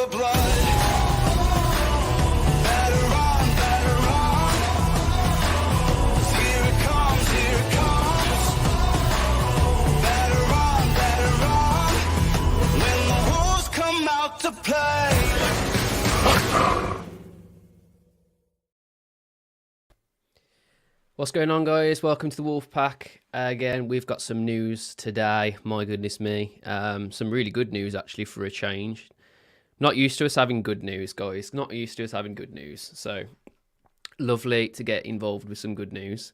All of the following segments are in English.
your blood. Better run, better run. Here it comes, here it comes. Better run, when the wolves come out to play. What's going on, guys? Welcome to the Wolfpack. Again, we've got some news today. My goodness me. Some really good news, actually, for a change. Not used to us having good news, guys. Not used to us having good news. So, lovely to get involved with some good news.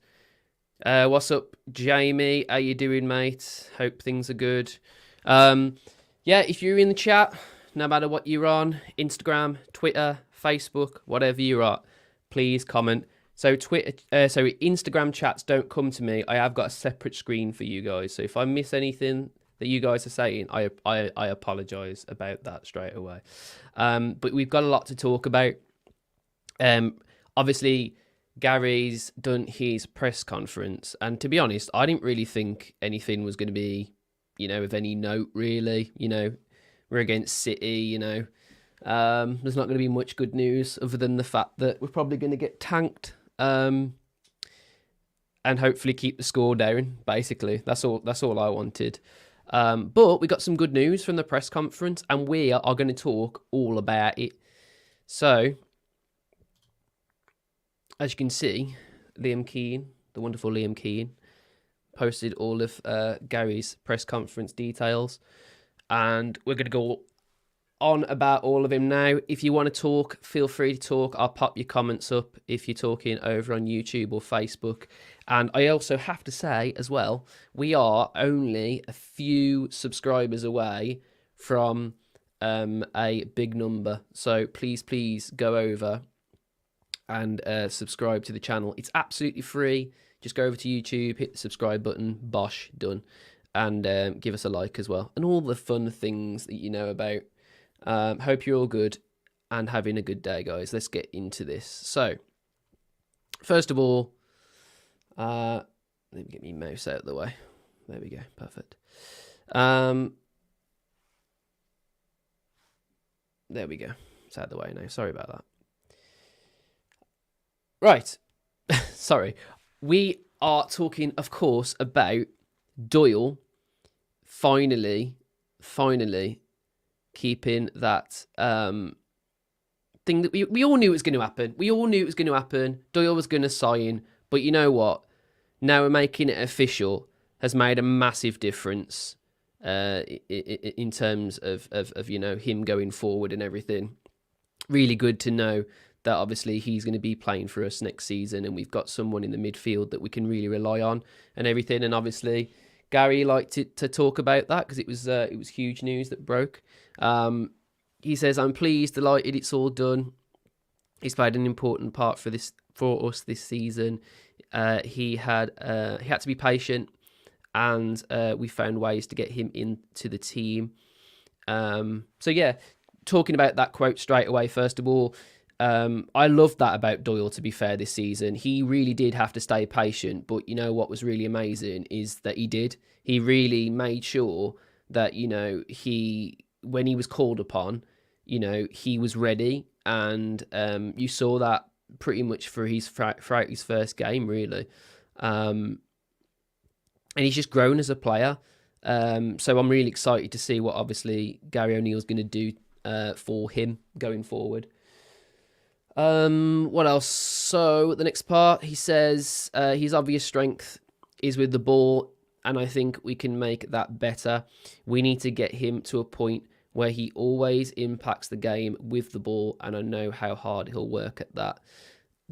What's up, Jamie? How you doing, mate? Hope things are good. Yeah, if you're in the chat, no matter what you're on, Instagram, Twitter, Facebook, whatever you're at, please comment. So Instagram chats don't come to me. I have got a separate screen for you guys. So if I miss anything that you guys are saying, I apologise about that straight away. But we've got a lot to talk about. Obviously, Gary's done his press conference, and to be honest, I didn't really think anything was going to be, of any note really. We're against City. There's not going to be much good news other than the fact that we're probably going to get tanked. And hopefully keep the score down. Basically, that's all I wanted. But we got some good news from the press conference, and we are going to talk all about it. So, as you can see, Liam Keane, the wonderful Liam Keane, posted all of Gary's press conference details, and we're going to go on about all of him now. If you want to talk, feel free to talk. I'll pop your comments up if you're talking over on YouTube or Facebook. And I also have to say as well, we are only a few subscribers away from a big number. So please go over and subscribe to the channel. It's absolutely free. Just go over to YouTube, hit the subscribe button, bosh, done. And give us a like as well. And all the fun things that you know about. Hope you're all good and having a good day, guys. Let's get into this. So, first of all, let me get my mouse out of the way. There we go. Perfect. There we go. It's out of the way now. Sorry about that. Right. Sorry. We are talking, of course, about Doyle finally keeping that thing that we all knew was going to happen. We all knew it was going to happen. Doyle was going to sign. But you know what? Now we're making it official has made a massive difference in terms of him going forward and everything. Really good to know that obviously he's going to be playing for us next season, and we've got someone in the midfield that we can really rely on and everything. And obviously Gary liked to talk about that because it was huge news that broke. He says, "I'm pleased, delighted, it's all done. He's played an important part for us this season. He had to be patient, and we found ways to get him into the team." So yeah, talking about that quote straight away. First of all, I love that about Doyle, to be fair, this season. He really did have to stay patient, but you know what was really amazing is that he did. He really made sure that, when he was called upon, he was ready, and you saw that pretty much throughout his first game, really. And he's just grown as a player. So I'm really excited to see what, obviously, Gary O'Neill's going to do for him going forward. What else? So the next part, he says his obvious strength is with the ball, and I think we can make that better. We need to get him to a point where he always impacts the game with the ball, and I know how hard he'll work at that.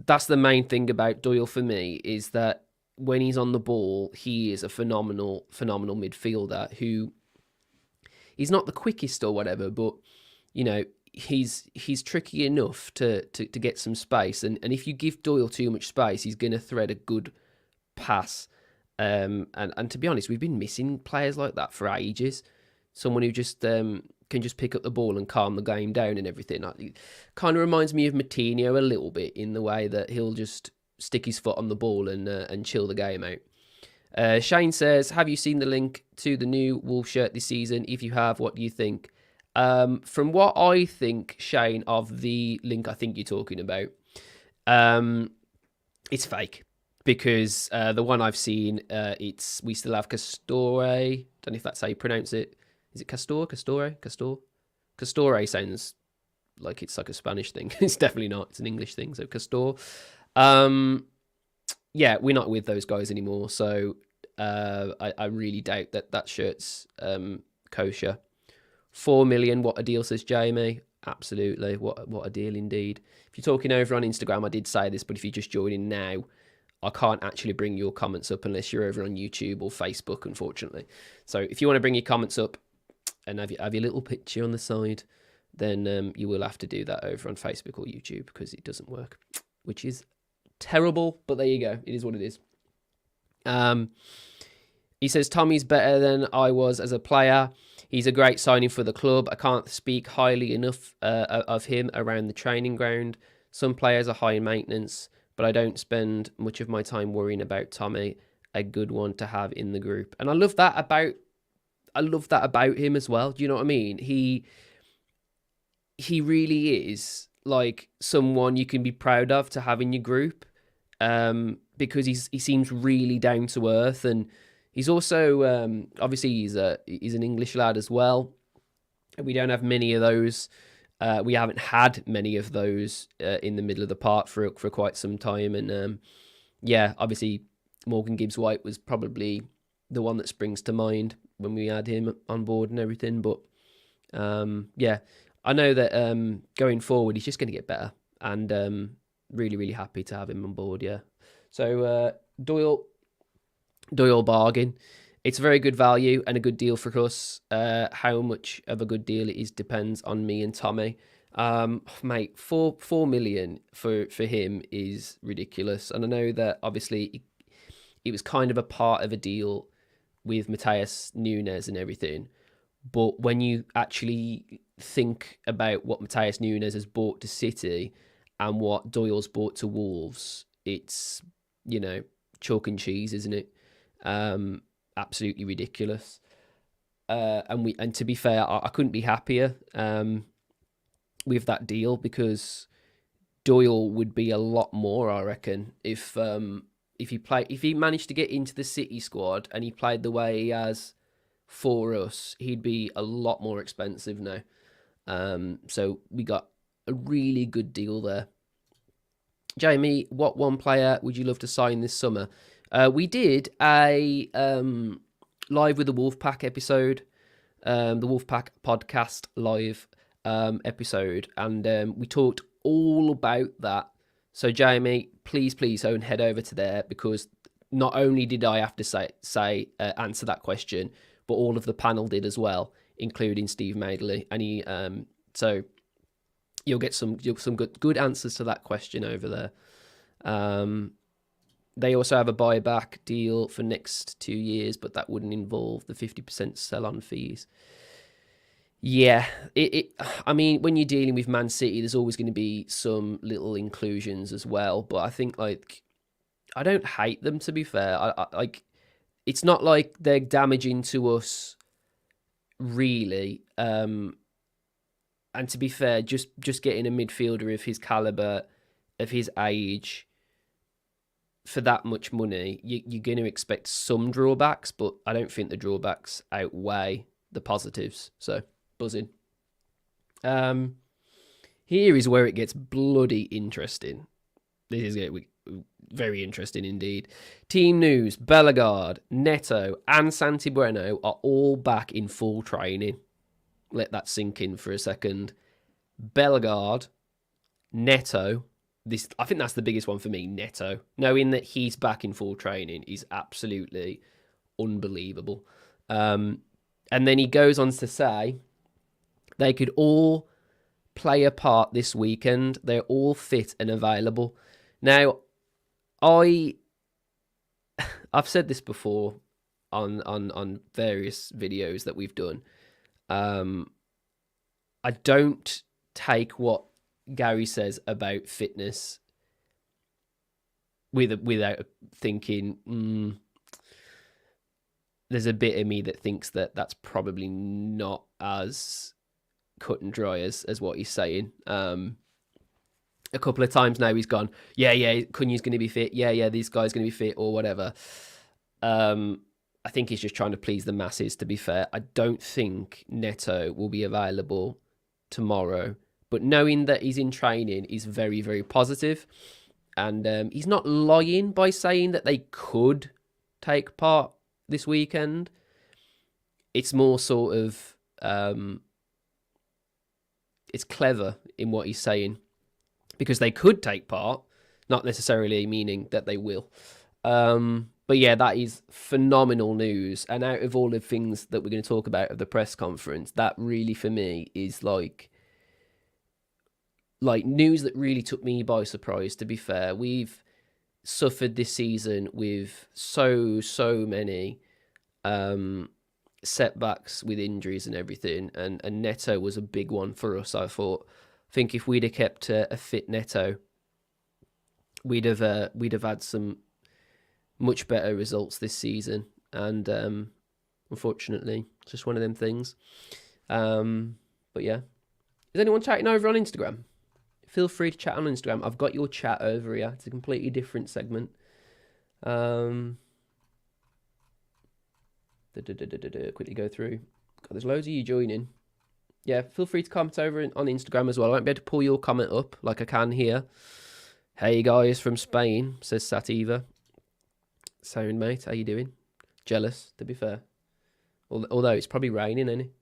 That's the main thing about Doyle for me, is that when he's on the ball, he is a phenomenal midfielder who, he's not the quickest or whatever, but he's tricky enough to get some space, and if you give Doyle too much space, he's going to thread a good pass. And to be honest, we've been missing players like that for ages. Someone who just can just pick up the ball and calm the game down and everything. It kind of reminds me of Matinho a little bit, in the way that he'll just stick his foot on the ball and chill the game out. Shane says, have you seen the link to the new Wolf shirt this season? If you have, what do you think? From what I think, Shane, of the link I think you're talking about, it's fake because the one I've seen, we still have Castore. Don't know if that's how you pronounce it. Is it Castore? Castore sounds like it's like a Spanish thing. It's definitely not. It's an English thing. So Castore. Yeah, we're not with those guys anymore. So I really doubt that shirt's kosher. 4 million, what a deal, says Jamie. Absolutely, what a deal indeed. If you're talking over on Instagram, I did say this, but if you're just joining now, I can't actually bring your comments up unless you're over on YouTube or Facebook, unfortunately. So if you want to bring your comments up and have your little picture on the side, then you will have to do that over on Facebook or YouTube because it doesn't work, which is terrible, but there you go. It is what it is. He says, Tommy's better than I was as a player. He's a great signing for the club. I can't speak highly enough of him around the training ground. Some players are high in maintenance, but I don't spend much of my time worrying about Tommy. A good one to have in the group. And I love that about him as well. Do you know what I mean? He really is like someone you can be proud of to have in your group, because he seems really down to earth, and he's also obviously he's an English lad as well. We don't have many of those. We haven't had many of those in the middle of the park for quite some time, and yeah, obviously Morgan Gibbs-White was probably the one that springs to mind when we had him on board and everything. But yeah, I know that going forward he's just going to get better, and really, really happy to have him on board. Yeah, so Doyle bargain. It's a very good value and a good deal for us. How much of a good deal it is depends on me and Tommy. Mate, 4 million for him is ridiculous. And I know that obviously it was kind of a part of a deal with Matheus Nunes and everything. But when you actually think about what Matheus Nunes has bought to City and what Doyle's bought to Wolves, it's, chalk and cheese, isn't it? Absolutely ridiculous. And to be fair, I couldn't be happier with that deal, because Doyle would be a lot more, I reckon, if he managed to get into the City squad and he played the way he has for us, he'd be a lot more expensive now. So we got a really good deal there. Jamie, what one player would you love to sign this summer? We did a live with the Wolfpack episode, the Wolfpack podcast live episode, and we talked all about that. So Jamie, please head over to there, because not only did I have to answer that question, but all of the panel did as well, including Steve Madeley, and he so you'll get some good answers to that question over there. They also have a buyback deal for next 2 years, but that wouldn't involve the 50% sell-on fees. Yeah, I mean, when you're dealing with Man City, there's always going to be some little inclusions as well. But I think, I don't hate them, to be fair. I it's not like they're damaging to us, really. And to be fair, just getting a midfielder of his caliber, of his age, for that much money, you're going to expect some drawbacks, but I don't think the drawbacks outweigh the positives. So, buzzing. Here is where it gets bloody interesting. This is going to be very interesting indeed. Team news: Bellegarde, Neto, and Santi Bueno are all back in full training. Let that sink in for a second. Bellegarde, Neto. I think that's the biggest one for me, Neto. Knowing that he's back in full training is absolutely unbelievable. And then he goes on to say they could all play a part this weekend. They're all fit and available. Now, I've said this before on various videos that we've done. I don't take what Gary says about fitness without thinking, there's a bit of me that thinks that that's probably not as cut and dry as what he's saying. A couple of times now he's gone, yeah, Cunha's going to be fit. Yeah, this guy's going to be fit or whatever. I think he's just trying to please the masses, to be fair. I don't think Neto will be available tomorrow. But knowing that he's in training is very, very positive. And he's not lying by saying that they could take part this weekend. It's more sort of... it's clever in what he's saying. Because they could take part, not necessarily meaning that they will. But yeah, that is phenomenal news. And out of all the things that we're going to talk about at the press conference, that really for me is like news that really took me by surprise, to be fair. We've suffered this season with so many setbacks with injuries and everything. And Neto was a big one for us, I thought. I think if we'd have kept a fit Neto, we'd have had some much better results this season. And unfortunately, it's just one of them things. But yeah, is anyone chatting over on Instagram? Feel free to chat on Instagram. I've got your chat over here. It's a completely different segment. Quickly go through. God, there's loads of you joining. Yeah, feel free to comment over on Instagram as well. I won't be able to pull your comment up like I can here. Hey guys from Spain, says Sativa. Sound mate, how you doing? Jealous, to be fair. Although it's probably raining, ain't it?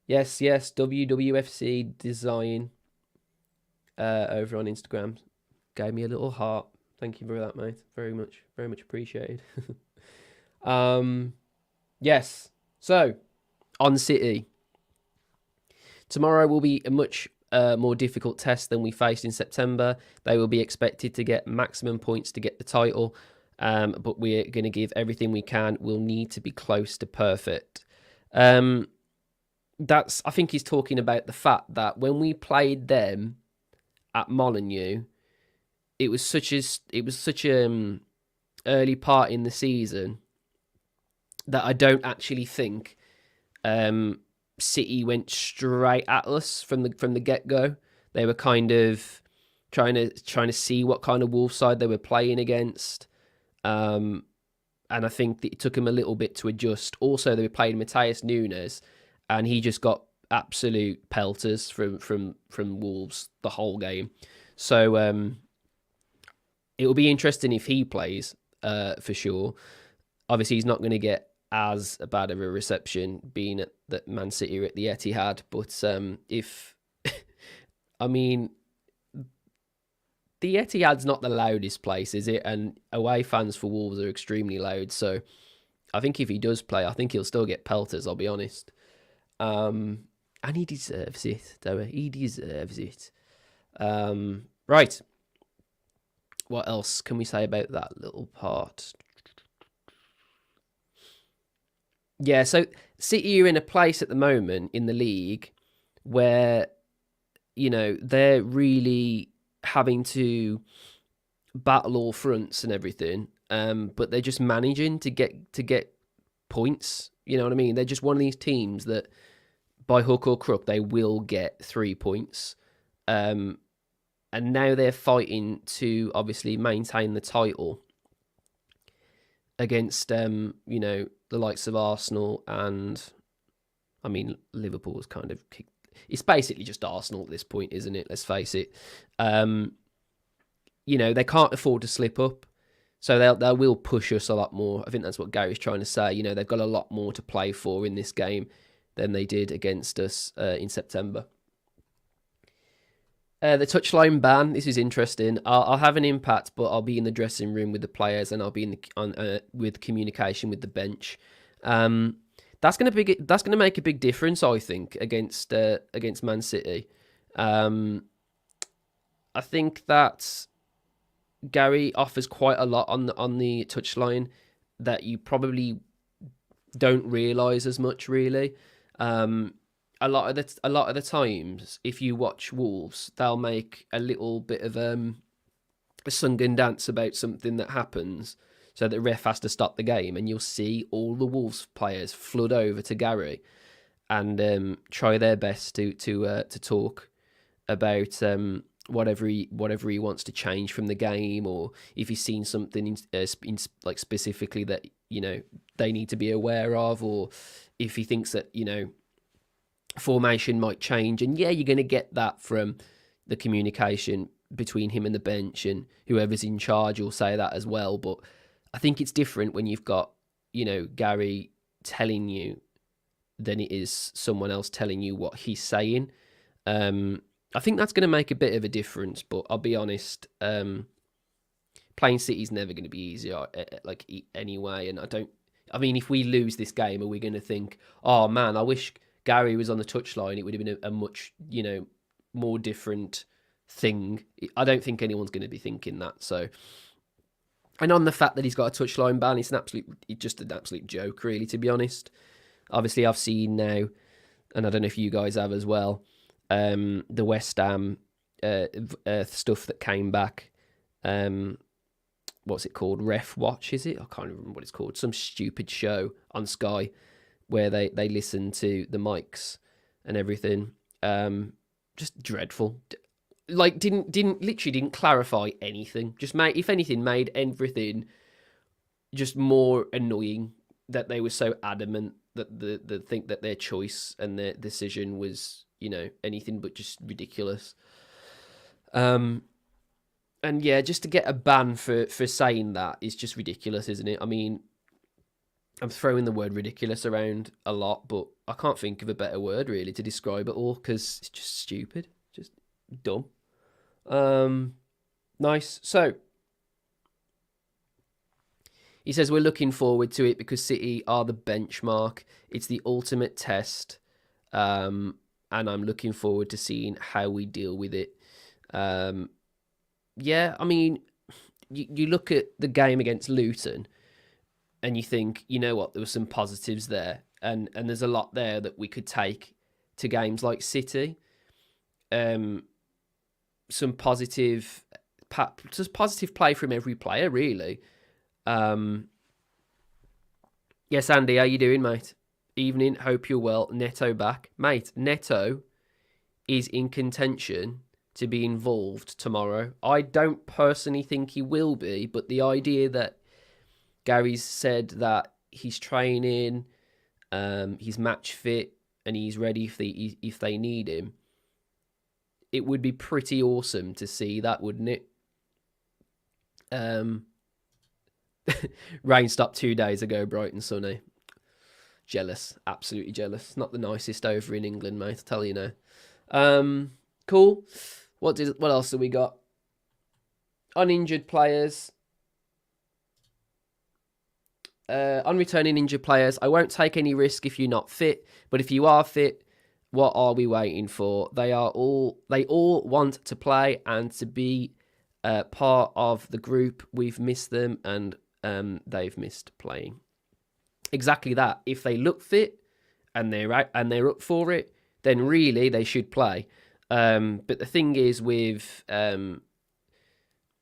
Yes, WWFC Design over on Instagram. Gave me a little heart. Thank you for that, mate. Very much appreciated. Yes, so, on City. Tomorrow will be a much more difficult test than we faced in September. They will be expected to get maximum points to get the title, but we're going to give everything we can. We'll need to be close to perfect. I think he's talking about the fact that when we played them at Molineux, it was such a early part in the season that I don't actually think City went straight at us from the get-go. They were kind of trying to see what kind of Wolves side they were playing against. And I think that it took him a little bit to adjust. Also, they were playing Matheus Nunes, and he just got absolute pelters from Wolves the whole game. So it will be interesting if he plays, for sure. Obviously, he's not going to get as bad of a reception being at the Man City or at the Etihad, but if I mean, the Etihad's not the loudest place, is it? And away fans for Wolves are extremely loud, so I think if he does play, I think he'll still get pelters, I'll be honest. And he deserves it, though. He deserves it. Right. What else can we say about that little part? Yeah, so City are in a place at the moment in the league where, you know, they're really having to battle all fronts and everything, but they're just managing to get points. You know what I mean? They're just one of these teams that, by hook or crook, they will get 3 points. And now they're fighting to obviously maintain the title against, you know, the likes of Arsenal and, I mean, Liverpool's kind of kicked. It's basically just Arsenal at this point, isn't it? Let's face it. You know, they can't afford to slip up, so they will push us a lot more. I think that's what Gary's trying to say. You know, they've got a lot more to play for in this game than they did against us in September. The touchline ban, this is interesting. I'll have an impact, but I'll be in the dressing room with the players, and I'll be with communication with the bench. That's going to make a big difference, I think, against Man City. I think that Gary offers quite a lot on the touchline that you probably don't realise as much, really. A lot of the times, if you watch Wolves, they'll make a little bit of a song and dance about something that happens, so the ref has to stop the game, and you'll see all the Wolves players flood over to Gary, and try their best to talk about whatever he wants to change from the game, or if he's seen something like specifically that they need to be aware of, or if he thinks that formation might change. And yeah, you're going to get that from the communication between him and the bench, and whoever's in charge will say that as well. But I think it's different when you've got Gary telling you than it is someone else telling you what he's saying. I think that's going to make a bit of a difference, but I'll be honest, playing City's never going to be easier, anyway. And I mean, if we lose this game, are we going to think, oh man, I wish Gary was on the touchline? It would have been a much, more different thing. I don't think anyone's going to be thinking that. So, and on the fact that he's got a touchline ban, it's just an absolute joke, really, to be honest. Obviously, I've seen now, and I don't know if you guys have as well, the West Ham stuff that came back. What's it called? Ref Watch, is it? I can't remember what it's called. Some stupid show on Sky where they listen to the mics and everything. Just dreadful. Like didn't clarify anything. Just if anything, made everything just more annoying, that they were so adamant that the think that their choice and their decision was anything but just ridiculous. And yeah, just to get a ban for saying that is just ridiculous, isn't it? I mean, I'm throwing the word ridiculous around a lot, but I can't think of a better word really to describe it all, because it's just stupid, just dumb. Nice. So he says, we're looking forward to it because City are the benchmark. It's the ultimate test. And I'm looking forward to seeing how we deal with it. Yeah, I mean, you look at the game against Luton and you think, you know what, there were some positives there. And there's a lot there that we could take to games like City. Some positive play from every player, really. Yes, Andy, how you doing, mate? Evening, hope you're well. Neto back. Mate, Neto is in contention to be involved tomorrow. I don't personally think he will be, but the idea that Gary's said that he's training, he's match fit, and he's ready if they need him, it would be pretty awesome to see that, wouldn't it? Rain stopped 2 days ago, bright and sunny. Jealous, absolutely jealous. Not the nicest over in England, mate, I tell you now. Cool. What else have we got? Uninjured players. On returning injured players, I won't take any risk if you're not fit, but if you are fit, what are we waiting for? They all want to play and to be part of the group. We've missed them, and they've missed playing. Exactly that. If they look fit and they're out and they're up for it, then really they should play. But the thing is, with the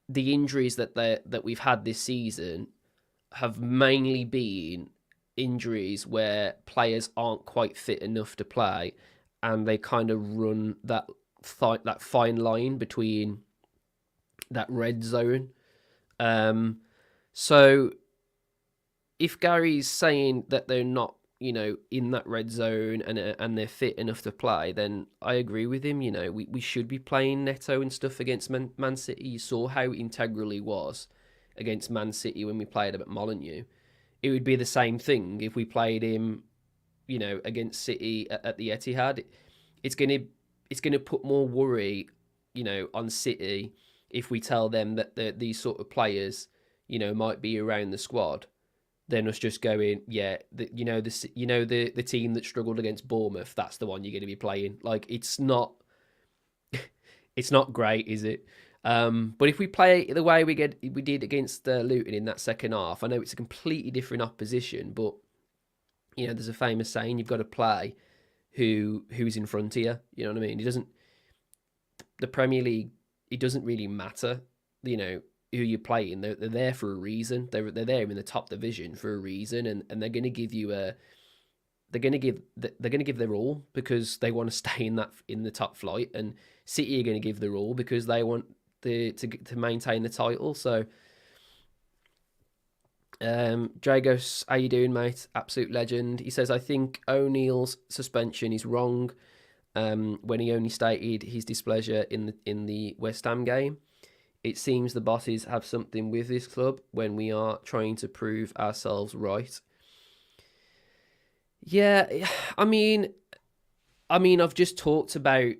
injuries that we've had this season have mainly been injuries where players aren't quite fit enough to play, and they kind of run that fine line between that red zone. So if Gary's saying that they're not, in that red zone and they're fit enough to play, then I agree with him. We should be playing Neto and stuff against Man City. You saw how integral he was against Man City when we played him at Molineux. It would be the same thing if we played him, against City at the Etihad. It's gonna put more worry, on City if we tell them that these sort of players, might be around the squad. Then us just going, yeah, the team that struggled against Bournemouth, that's the one you're going to be playing. Like, it's not great, is it? But if we play the way we did against Luton in that second half, I know it's a completely different opposition, but there's a famous saying: you've got to play who's in front of you. You know what I mean? The Premier League, it doesn't really matter, who you're playing. They're there for a reason. They're there in the top division for a reason, and they're going to give you they're gonna give their all because they want to stay in the top flight, and City are going to give their all because they want to maintain the title. So, Dragos, how you doing, mate? Absolute legend. He says, I think O'Neill's suspension is wrong. When he only stated his displeasure in the West Ham game. It seems the bosses have something with this club when we are trying to prove ourselves right. Yeah, I mean, I've just talked about,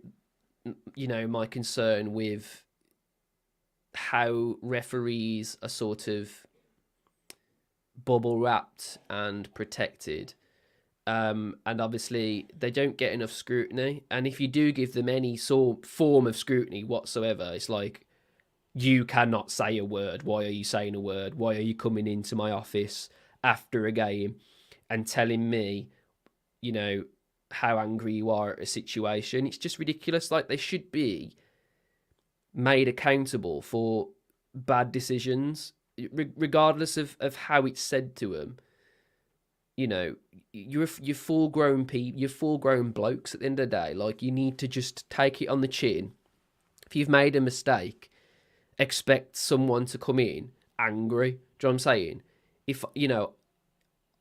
my concern with how referees are sort of bubble wrapped and protected. And obviously they don't get enough scrutiny. And if you do give them any form of scrutiny whatsoever, it's like, you cannot say a word. Why are you saying a word? Why are you coming into my office after a game and telling me, how angry you are at a situation? It's just ridiculous. Like, they should be made accountable for bad decisions, regardless of how it's said to them. You're full grown people, you're full grown blokes at the end of the day. Like, you need to just take it on the chin. If you've made a mistake, expect someone to come in angry. Do you know what I'm saying? If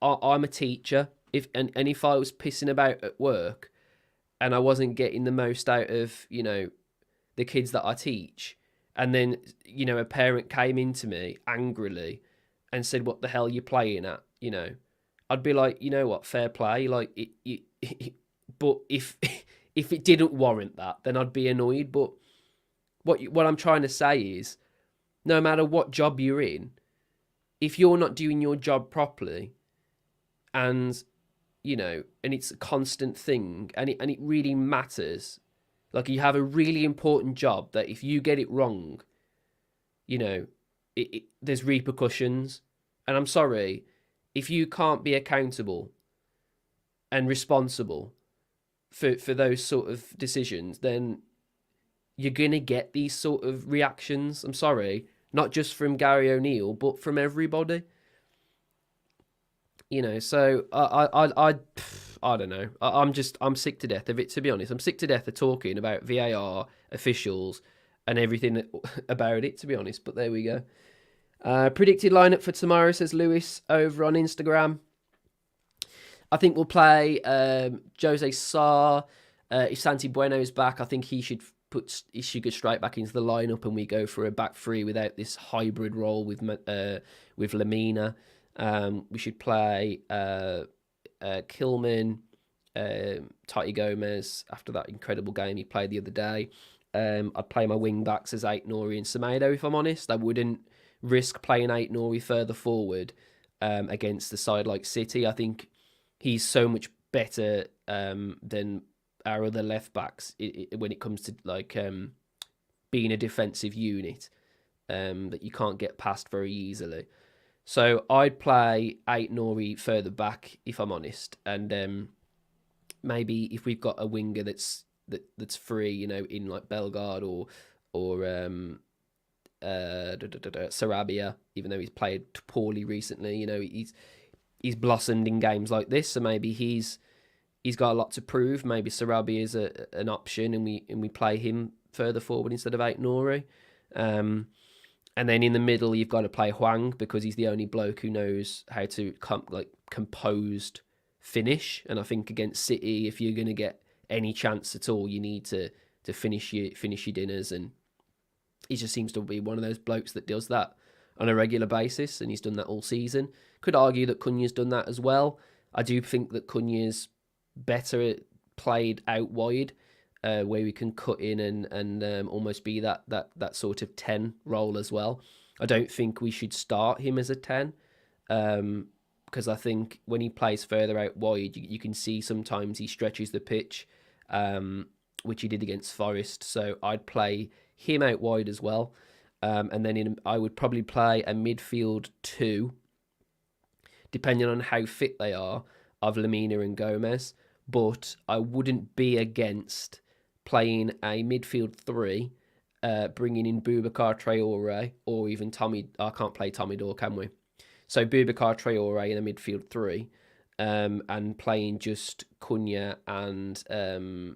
I'm a teacher, if I was pissing about at work and I wasn't getting the most out of the kids that I teach, and then a parent came into me angrily and said, "What the hell are you playing at?" I'd be like, what, fair play. Like but if it didn't warrant that, then I'd be annoyed. But what I'm trying to say is, no matter what job you're in, if you're not doing your job properly, and and it's a constant thing, and it really matters. Like, you have a really important job that if you get it wrong, there's repercussions. And I'm sorry, if you can't be accountable and responsible for those sort of decisions, then you're going to get these sort of reactions. I'm sorry, not just from Gary O'Neill, but from everybody. So I don't know. I'm sick to death of it, to be honest. I'm sick to death of talking about VAR, officials, and everything about it, to be honest. But there we go. Predicted lineup for tomorrow, says Lewis over on Instagram. I think we'll play Jose Sarr. If Santi Bueno is back, I think he should go straight back into the lineup, and we go for a back three without this hybrid role with Lamina. We should play Kilman, Tati Gomez after that incredible game he played the other day. I'd play my wing backs as Ait-Nouri and Semedo, if I'm honest. I wouldn't risk playing Ait-Nouri further forward against the side like City. I think he's so much better than our other left backs when it comes to being a defensive unit that you can't get past very easily. So I'd play Ait-Nouri further back, if I'm honest, and maybe if we've got a winger that's free, in like Bellegarde or Sarabia, even though he's played poorly recently, he's blossomed in games like this, so maybe he's got a lot to prove. Maybe Sarabia is an option, and we play him further forward instead of Ait-Nouri. And then in the middle, you've got to play Hwang because he's the only bloke who knows how to composed finish. And I think against City, if you're going to get any chance at all, you need to finish your dinners. And he just seems to be one of those blokes that does that on a regular basis, and he's done that all season. Could argue that Cunha's done that as well. I do think that Cunha's better played out wide, where we can cut in and almost be that sort of 10 role as well. I don't think we should start him as a 10, because I think when he plays further out wide, you can see sometimes he stretches the pitch, which he did against Forest. So I'd play him out wide as well. And then I would probably play a midfield 2, depending on how fit they are, of Lamina and Gomez. But I wouldn't be against playing a midfield 3, bringing in Boubacar Traore or even Tommy. I can't play Tommy Doyle, can we? So Boubacar Traore in a midfield 3, and playing just Cunha and Hwang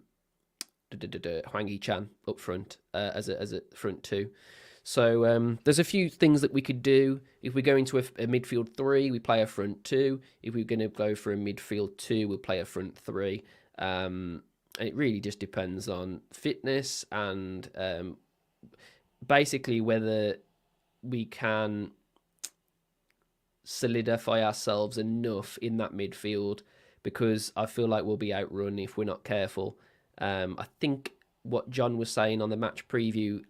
Hee-chan up front as a front two. So there's a few things that we could do. If we go into a midfield three, we play a front two. If we're going to go for a midfield two, we'll play a front three. And it really just depends on fitness and basically whether we can solidify ourselves enough in that midfield, because I feel like we'll be outrun if we're not careful. I think what John was saying on the match preview,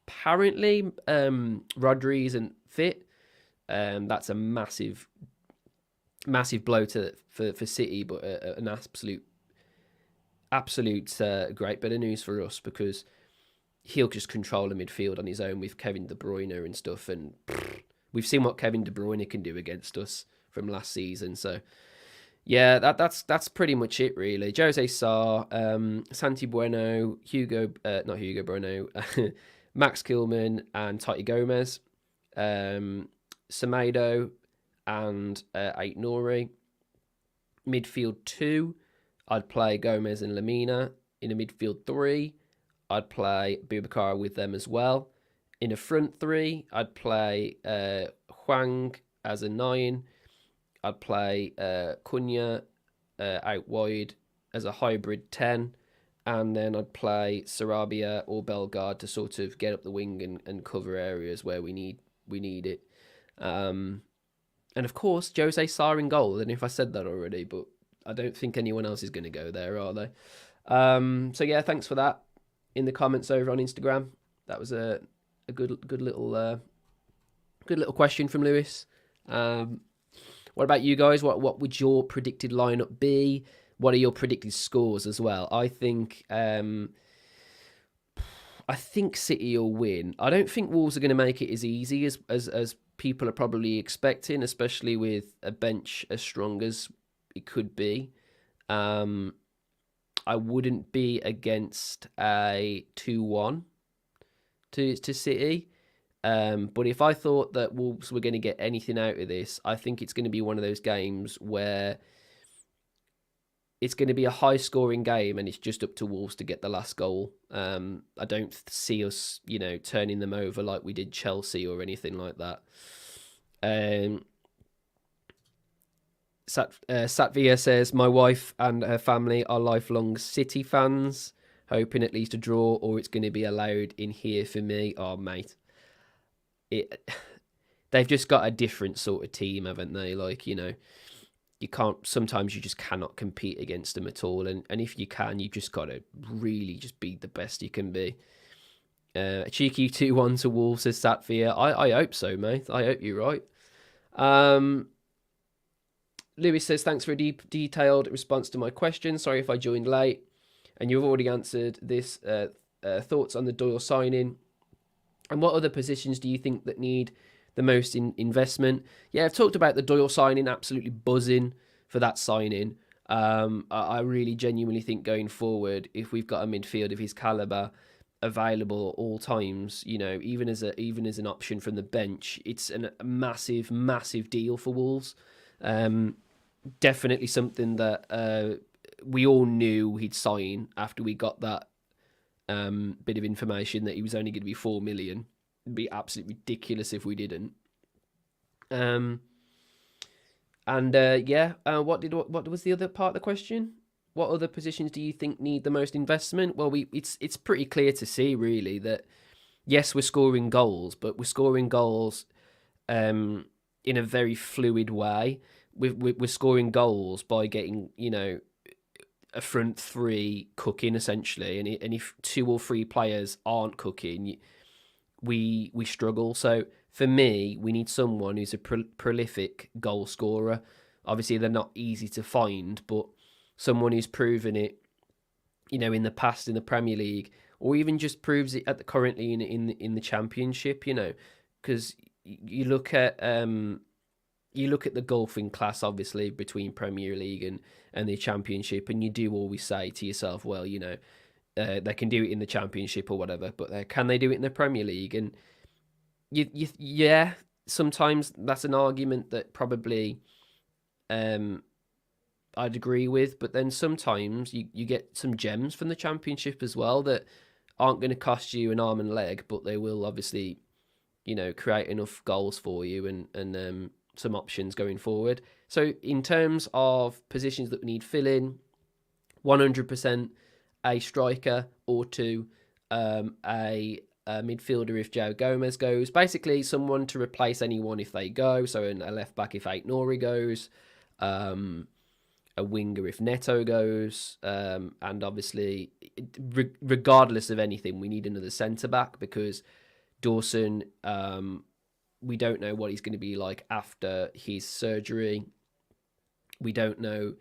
apparently Rodri isn't fit. That's a massive blow for City, but an absolute great bit of news for us, because he'll just control the midfield on his own with Kevin De Bruyne and stuff, and we've seen what Kevin De Bruyne can do against us from last season. So yeah, that's pretty much it really. Jose Sarr, Santi Bueno, not Hugo Bueno, Max Kilman and Tati Gomez, Semedo and Ait Nouri. Midfield 2, I'd play Gomez and Lamina. In a midfield 3, I'd play Boubacar with them as well. In a front 3, I'd play Hwang as a 9. I'd play Cunha out wide as a hybrid 10. And then I'd play Sarabia or Bellegarde to sort of get up the wing and cover areas where we need it. And of course, Jose Sarr in goal. I don't know if I said that already, but I don't think anyone else is going to go there, are they? So yeah, thanks for that in the comments over on Instagram. That was a good little question from Lewis. What about you guys? What would your predicted lineup be? What are your predicted scores as well? I think City will win. I don't think Wolves are going to make it as easy as people are probably expecting, especially with a bench as strong as it could be. I wouldn't be against a 2-1 to City. But if I thought that Wolves were going to get anything out of this, I think it's going to be one of those games where it's going to be a high-scoring game, and it's just up to Wolves to get the last goal. I don't see us, turning them over like we did Chelsea or anything like that. Satvia says, my wife and her family are lifelong City fans, hoping at least a draw, or it's going to be allowed in here for me. Oh, mate. They've just got a different sort of team, haven't they? Like, sometimes you just cannot compete against them at all. And if you can, you just got to really just be the best you can be. A cheeky 2-1 to Wolves, says Satvia. I hope so, mate. I hope you're right. Lewis says, thanks for a detailed response to my question. Sorry if I joined late. And you've already answered this. Thoughts on the Doyle signing? And what other positions do you think that need the most investment? Yeah, I've talked about the Doyle signing, absolutely buzzing for that signing. I really genuinely think going forward, if we've got a midfield of his calibre available at all times, even as an option from the bench, it's a massive deal for Wolves. Definitely something that we all knew he'd sign after we got that bit of information that he was only going to be 4 million. It'd be absolutely ridiculous if we didn't. What was the other part of the question? What other positions do you think need the most investment? Well, it's pretty clear to see really that yes, we're scoring goals, but we're scoring goals in a very fluid way. We're scoring goals by getting a front three cooking essentially, and if 2 or 3 players aren't cooking, we struggle. So for me, we need someone who's a prolific goal scorer. Obviously, they're not easy to find, but someone who's proven it, in the past in the Premier League, or even just proves it currently in the Championship. Because you look at the golfing class, obviously, between Premier League and the Championship, and you do always say to yourself, well, they can do it in the Championship or whatever, but can they do it in the Premier League? And yeah, sometimes that's an argument that probably I'd agree with. But then sometimes you get some gems from the Championship as well that aren't going to cost you an arm and leg, but they will obviously, create enough goals for you and some options going forward. So in terms of positions that we need filling, 100% a striker or two, a midfielder if Joe Gomez goes. Basically, someone to replace anyone if they go. So a left back if Aït-Nouri goes, a winger if Neto goes, and obviously, regardless of anything, we need another centre back because Dawson, we don't know what he's going to be like after his surgery. We don't know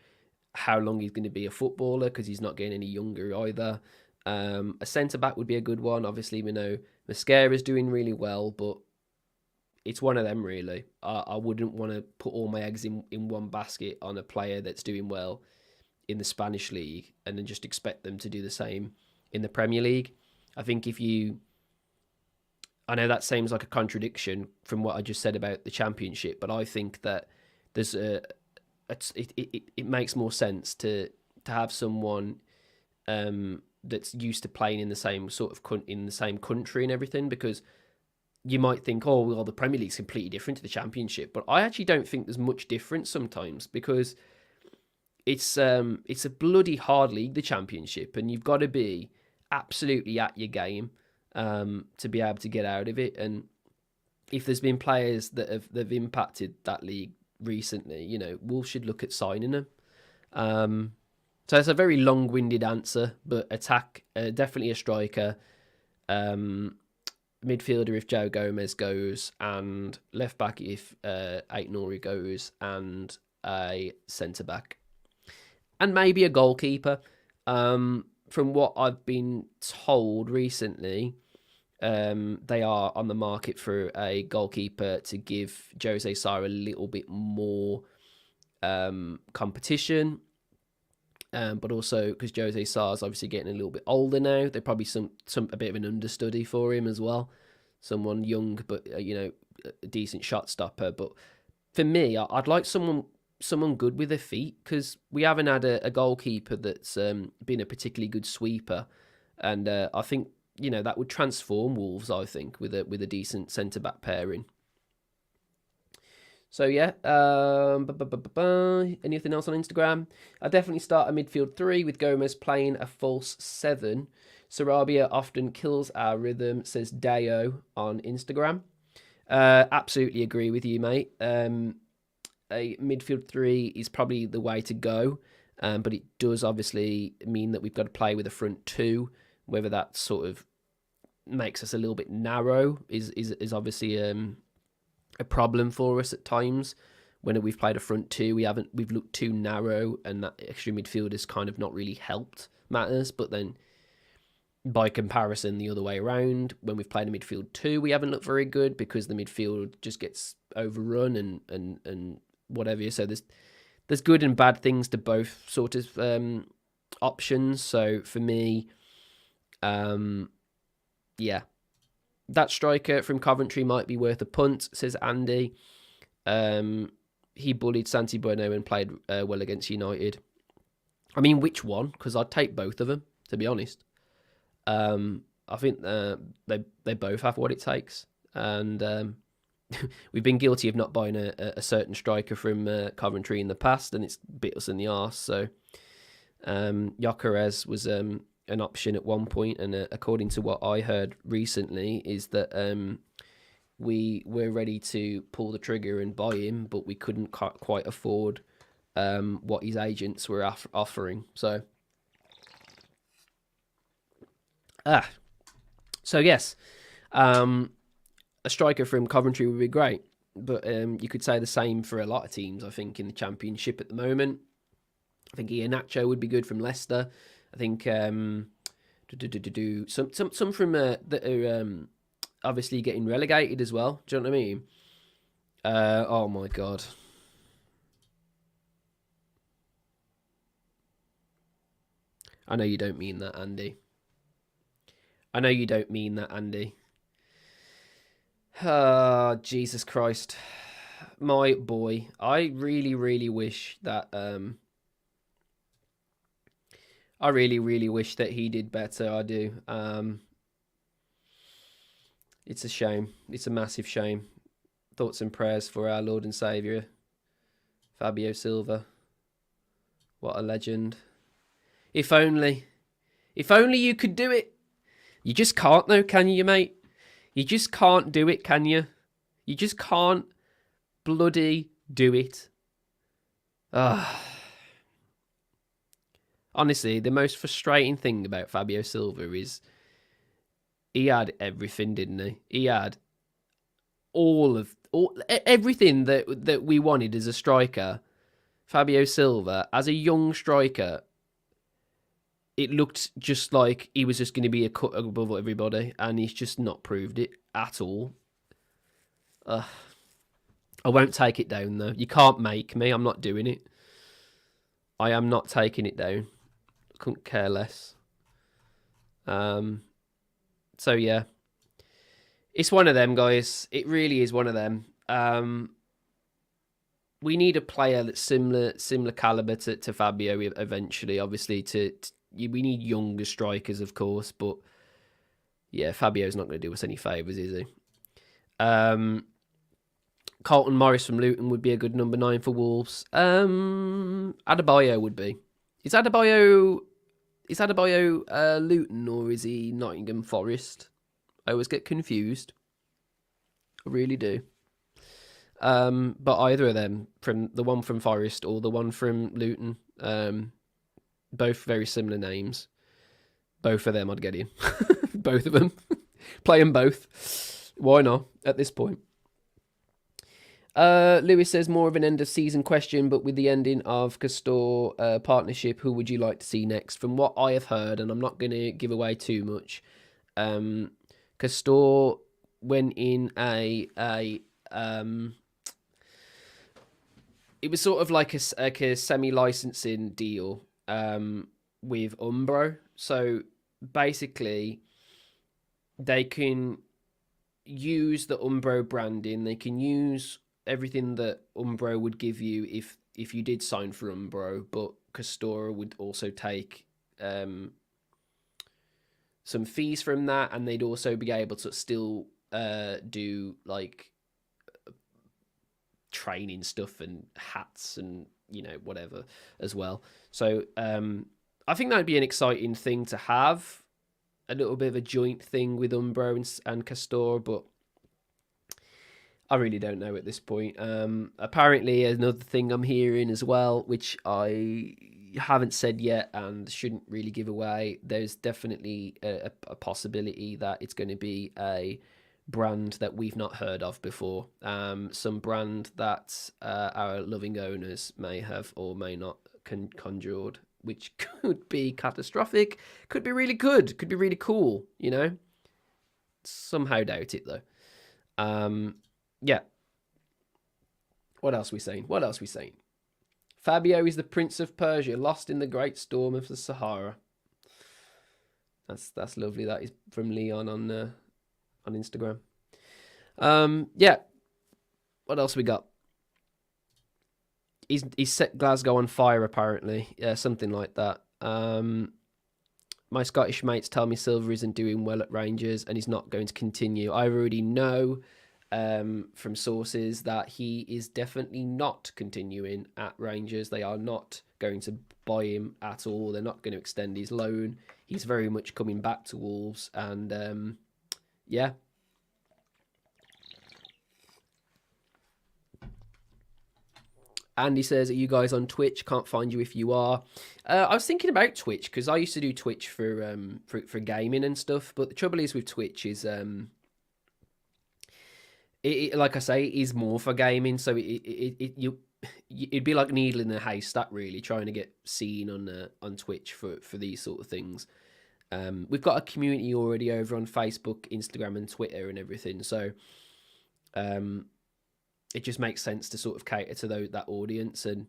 how long he's going to be a footballer because he's not getting any younger either. A centre back would be a good one. Obviously, we know Mosquera's doing really well, but it's one of them really. I wouldn't want to put all my eggs in one basket on a player that's doing well in the Spanish league and then just expect them to do the same in the Premier League. I think I know that seems like a contradiction from what I just said about the Championship, but I think that there's it makes more sense to have someone that's used to playing in the same sort of in the same country and everything, because you might think, oh well, the Premier League's completely different to the Championship, but I actually don't think there's much difference sometimes, because it's a bloody hard league, the Championship, and you've got to be absolutely at your game to be able to get out of it. And if there's been players that have impacted that league recently, Wolves should look at signing them. So it's a very long-winded answer, but attack, definitely a striker, midfielder if Joe Gomez goes, and left back if Aït-Nouri goes, and a centre back, and maybe a goalkeeper. From what I've been told recently, they are on the market for a goalkeeper to give Jose Sa a little bit more competition. But also because Jose Sa is obviously getting a little bit older now, they're probably a bit of an understudy for him as well. Someone young, but a decent shot stopper. But for me, I'd like someone good with their feet, because we haven't had a goalkeeper that's been a particularly good sweeper, and I think that would transform Wolves. I think with a decent centre back pairing. So yeah, anything else on Instagram? I definitely start a midfield three with Gomez playing a false 7. Sarabia often kills our rhythm, says Deo on Instagram. Absolutely agree with you, mate. A midfield 3 is probably the way to go, but it does obviously mean that we've got to play with a front 2. Whether that sort of makes us a little bit narrow is obviously a problem for us at times. When we've played a front 2, we've looked too narrow, and that extra midfield has kind of not really helped matters. But then, by comparison, the other way around, when we've played a midfield 2, we haven't looked very good because the midfield just gets overrun and whatever. So there's good and bad things to both sort of options. So for me, yeah, that striker from Coventry might be worth a punt, says Andy. He bullied Santi Bueno and played well against United. I mean, which one? Because I'd take both of them, to be honest. I think they both have what it takes. And we've been guilty of not buying a certain striker from Coventry in the past, and it's bit us in the arse. So Gyökeres was an option at one point, and according to what I heard recently, is that we were ready to pull the trigger and buy him, but we couldn't quite afford what his agents were offering. So, yes, a striker from Coventry would be great, but you could say the same for a lot of teams, I think, in the Championship at the moment. I think Iheanacho would be good from Leicester. I think some from that are obviously getting relegated as well. Do you know what I mean? Oh my god. I know you don't mean that, Andy. I know you don't mean that, Andy. Oh, Jesus Christ. My boy. I really, really wish that I really, really wish that he did better. I do. It's a shame. It's a massive shame. Thoughts and prayers for our Lord and Saviour, Fabio Silva. What a legend. If only you could do it. You just can't though, can you, mate? You just can't do it, can you? You just can't bloody do it. Honestly, the most frustrating thing about Fabio Silva is he had everything, didn't he? He had everything that we wanted as a striker. Fabio Silva, as a young striker, it looked just like he was just going to be a cut above everybody, and he's just not proved it at all. I won't take it down, though. You can't make me. I'm not doing it. I am not taking it down. Couldn't care less. So, yeah. It's one of them, guys. It really is one of them. We need a player that's similar caliber to Fabio eventually. Obviously, we need younger strikers, of course, but yeah, Fabio's not going to do us any favours, is he? Carlton Morris from Luton would be a good number 9 for Wolves. Adebayo would be. Is Adebayo Luton, or is he Nottingham Forest? I always get confused. I really do. But either of them, from the one from Forest or the one from Luton, both very similar names. Both of them I'd get in. Both of them. Play them both. Why not at this point? Lewis says more of an end of season question, but with the ending of Castor partnership, who would you like to see next? From what I have heard, and I'm not going to give away too much, Castor went in it was sort of like a semi-licensing deal with Umbro. So basically, they can use the Umbro branding. They can use everything that Umbro would give you if you did sign for Umbro, but Castora would also take some fees from that, and they'd also be able to still do like training stuff and hats and whatever as well. So I think that'd be an exciting thing to have, a little bit of a joint thing with Umbro and Castor, but I really don't know at this point. Apparently another thing I'm hearing as well, which I haven't said yet and shouldn't really give away, there's definitely a possibility that it's going to be a brand that we've not heard of before. Some brand that our loving owners may have or may not conjured, which could be catastrophic, could be really good, could be really cool, Somehow doubt it, though. Yeah. What else we saying? Fabio is the Prince of Persia, lost in the great storm of the Sahara. That's lovely. That is from Leon on Instagram. Yeah. What else we got? He's set Glasgow on fire, apparently. Yeah, something like that. My Scottish mates tell me Silva isn't doing well at Rangers and he's not going to continue. I already know from sources that he is definitely not continuing at Rangers. They are not going to buy him at all. They're not going to extend his loan. He's very much coming back to Wolves, and yeah. Andy says, are you guys on Twitch? Can't find you if you are. I was thinking about Twitch because I used to do Twitch for gaming and stuff, but the trouble is with Twitch is it like I say, it is more for gaming, so it'd be like needle in a haystack, really, trying to get seen on Twitch for these sort of things. We've got a community already over on Facebook, Instagram, and Twitter and everything, so it just makes sense to sort of cater to that audience, and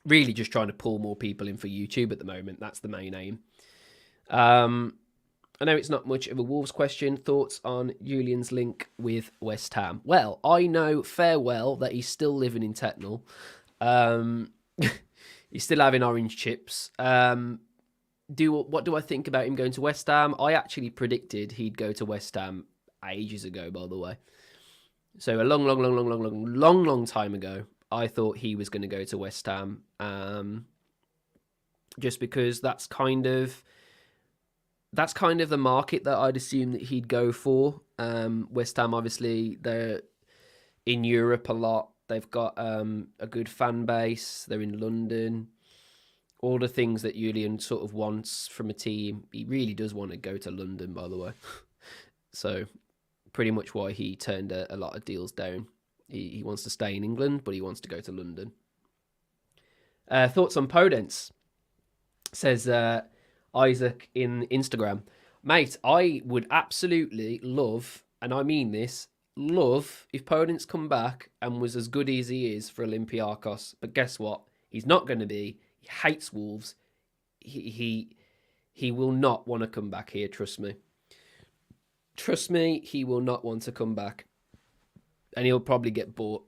really just trying to pull more people in for YouTube at the moment. That's the main aim. I know it's not much of a Wolves question. Thoughts on Julian's link with West Ham? Well, I know fair well that he's still living in Tetnall. He's still having orange chips. what do I think about him going to West Ham? I actually predicted he'd go to West Ham ages ago, by the way. So a long time ago, I thought he was going to go to West Ham. Just because that's kind of the market that I'd assume that he'd go for. West Ham, obviously, they're in Europe a lot. They've got a good fan base. They're in London. All the things that Julian sort of wants from a team. He really does want to go to London, by the way. So pretty much why he turned a lot of deals down. He wants to stay in England, but he wants to go to London. Thoughts on Podence? Says Isaac in Instagram. Mate, I would absolutely love, and I mean this, love if Podence come back and was as good as he is for Olympiacos. But guess what? He's not going to be. He hates Wolves. He will not want to come back here, trust me. Trust me, he will not want to come back. And he'll probably get bought.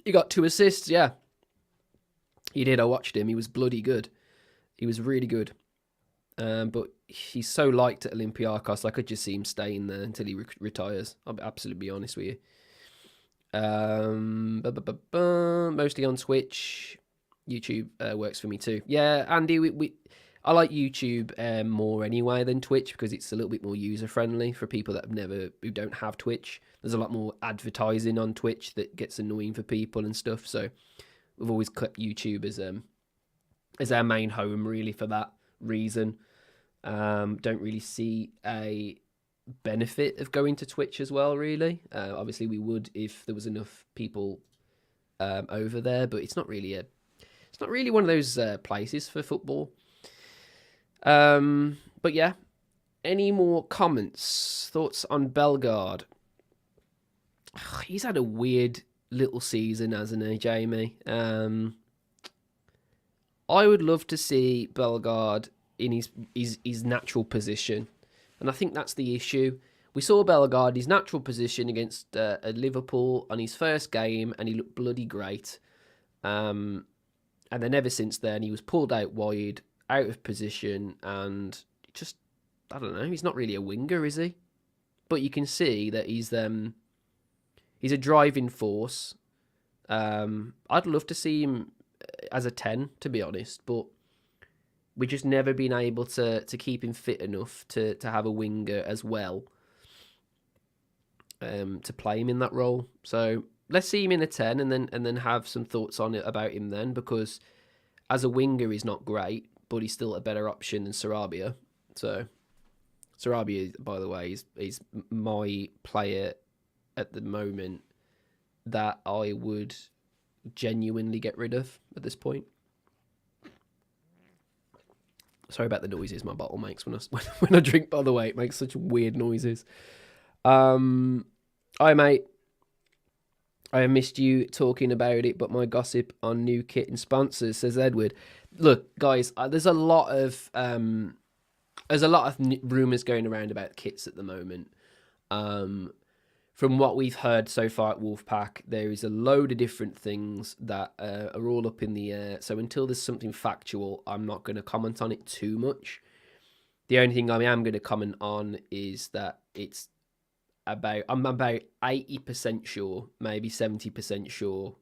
He got 2 assists, yeah. He did, I watched him. He was bloody good. He was really good. But he's so liked at Olympiacos, I could just see him staying there until he retires. I'll absolutely be honest with you. Mostly on Twitch. YouTube works for me too. Yeah, Andy, I like YouTube more anyway than Twitch because it's a little bit more user friendly for people that who don't have Twitch. There's a lot more advertising on Twitch that gets annoying for people and stuff. So we've always kept YouTube as our main home really for that reason. Don't really see a benefit of going to Twitch as well, really. Obviously, we would if there was enough people over there, but it's not really one of those places for football. But yeah, any more comments, thoughts on Bellegarde? He's had a weird little season, hasn't he, Jamie? I would love to see Bellegarde in his natural position, and I think that's the issue. We saw Bellegarde his natural position against Liverpool on his first game, and he looked bloody great. And then ever since then, he was pulled out wide, out of position, and just, I don't know, he's not really a winger, is he? But you can see that he's a driving force. I'd love to see him as a 10, to be honest, but we've just never been able to keep him fit enough to have a winger as well to play him in that role. So let's see him in a 10 and then have some thoughts on it about him then, because as a winger he's not great, but he's still a better option than Sarabia. So Sarabia, by the way, is my player at the moment that I would genuinely get rid of at this point. Sorry about the noises my bottle makes when I drink, by the way. It makes such weird noises. Hi, mate. I have missed you talking about it, but my gossip on new kit and sponsors, says Edward. Look, guys, there's a lot of rumours going around about kits at the moment. From what we've heard so far at Wolfpack, there is a load of different things that are all up in the air. So until there's something factual, I'm not going to comment on it too much. The only thing I am going to comment on is that I'm about 80% sure, maybe 70% sure.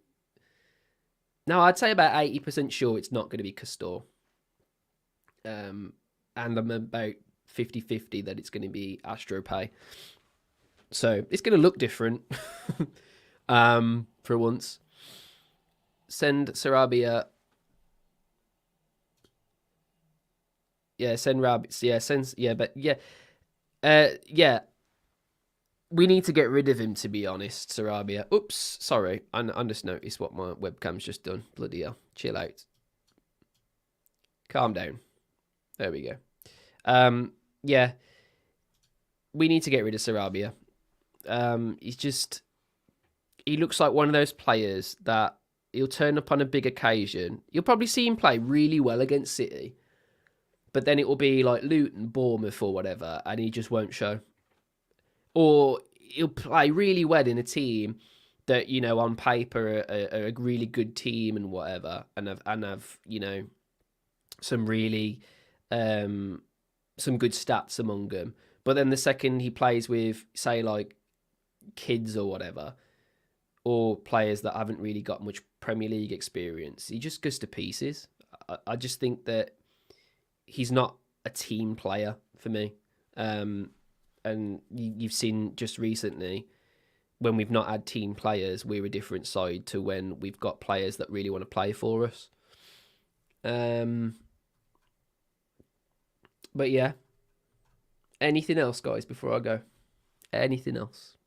No, I'd say about 80% sure it's not going to be Castor. And I'm about 50-50 that it's going to be AstroPay. So it's going to look different for once. Send Sarabia. Yeah, send Rabbits. Yeah, yeah. We need to get rid of him, to be honest, Sarabia. Oops, sorry. I just noticed what my webcam's just done. Bloody hell. Chill out. Calm down. There we go. Yeah. We need to get rid of Sarabia. He looks like one of those players that he'll turn up on a big occasion. You'll probably see him play really well against City, but then it will be like Luton, Bournemouth or whatever, and he just won't show. Or he'll play really well in a team that, you know, on paper are a really good team and whatever, and have you know, some really some good stats among them. But then the second he plays with, say, like kids or whatever, or players that haven't really got much Premier League experience, he just goes to pieces. I just think that he's not a team player for me. And you've seen just recently, when we've not had team players, we're a different side to when we've got players that really want to play for us. But yeah. Anything else, guys, before I go? Anything else?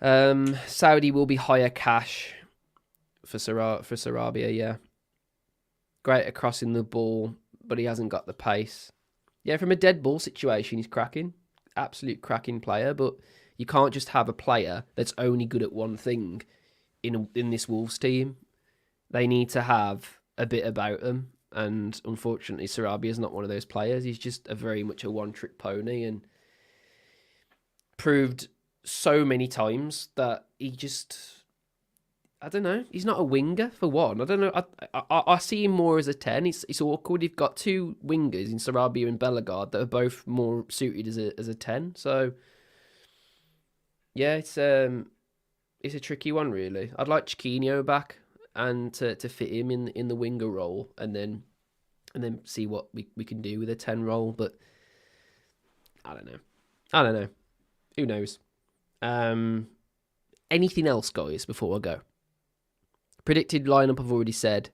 Saudi will be higher cash for Sarabia, yeah. Great at crossing the ball, but he hasn't got the pace. Yeah, from a dead ball situation, he's cracking. Absolute cracking player, but you can't just have a player that's only good at one thing in this Wolves team. They need to have a bit about them, and unfortunately, Sarabia is not one of those players. He's just very much a one-trick pony, and proved so many times that he just, I don't know, he's not a winger for one. I don't know. I see him more as a 10. It's awkward. You've got two wingers in Sarabia and Bellegarde that are both more suited as a 10. So yeah, it's a tricky one really. I'd like Chiquinho back and to fit him in the winger role, and then see what we can do with a 10 role. But I don't know. Who knows? Anything else, guys, before I go? Predicted lineup I've already said.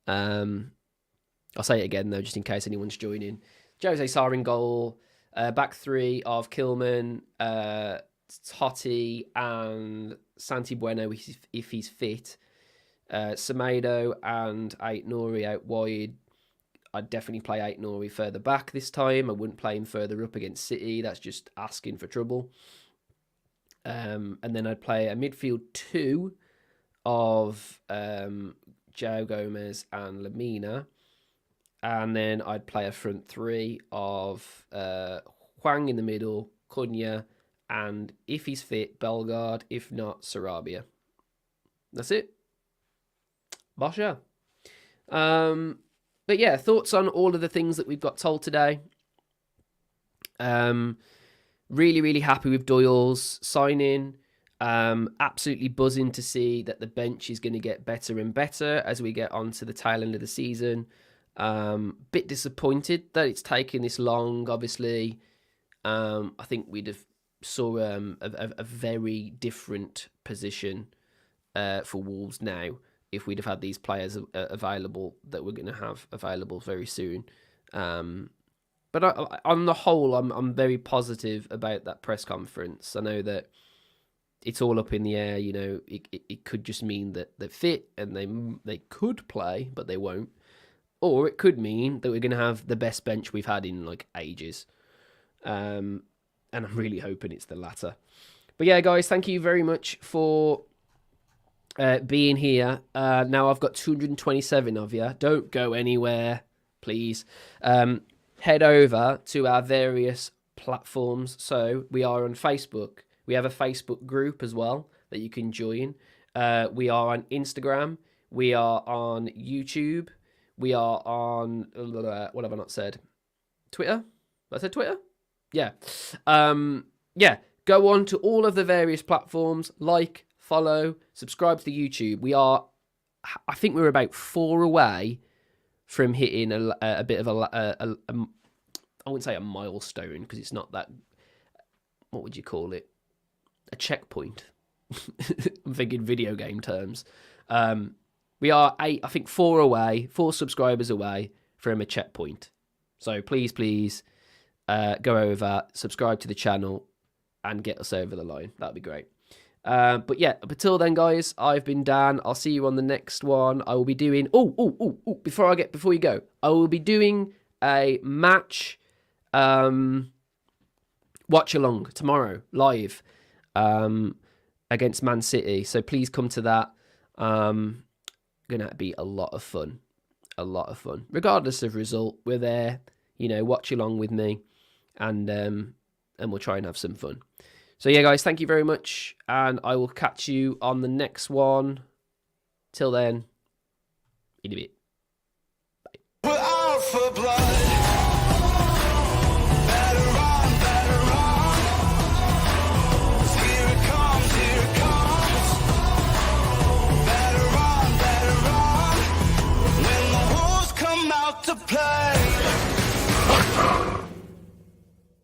I'll say it again though, just in case anyone's joining. Jose Sarr in goal. Back three of Kilman, Totti, and Santi Bueno if he's fit. Semedo and Ait Nouri out wide. I'd definitely play Ait Nouri further back this time. I wouldn't play him further up against City. That's just asking for trouble. And then I'd play a midfield two of Joe Gomez and Lamina. And then I'd play a front three of Hwang in the middle, Cunha, and if he's fit, Bellegarde. If not, Sarabia. That's it. Basha. But yeah, thoughts on all of the things that we've got told today. Really, really happy with Doyle's signing. Absolutely buzzing to see that the bench is going to get better and better as we get onto the tail end of the season. Bit disappointed that it's taken this long, obviously. I think we'd have saw a very different position for Wolves now if we'd have had these players available that we're going to have available very soon. But on the whole, I'm very positive about that press conference. I know that it's all up in the air. You know, it could just mean that they're fit and they could play, but they won't. Or it could mean that we're going to have the best bench we've had in like ages. And I'm really hoping it's the latter. But yeah, guys, thank you very much for being here. Now I've got 227 of you. Don't go anywhere, please. Head over to our various platforms. So we are on Facebook. We have a Facebook group as well that you can join. We are on Instagram. We are on YouTube. We are on, what have I not said? Twitter? I said Twitter? Yeah. Yeah. Go on to all of the various platforms. Like, follow, subscribe to the YouTube. I think we're about 4 away from hitting a bit of I wouldn't say a milestone because it's not that, what would you call it? A checkpoint. I'm thinking video game terms. We are 4 subscribers away from a checkpoint. So please, go over, subscribe to the channel and get us over the line. That'd be great. But yeah, up until then, guys, I've been Dan. I'll see you on the next one. I will be doing, before you go, I will be doing a match, watch along tomorrow, live, against Man City. So please come to that. Gonna be a lot of fun. Regardless of result, we're there, watch along with me and we'll try and have some fun. So yeah, guys, thank you very much, and I will catch you on the next one. Till then, In a bit. We're out for blood.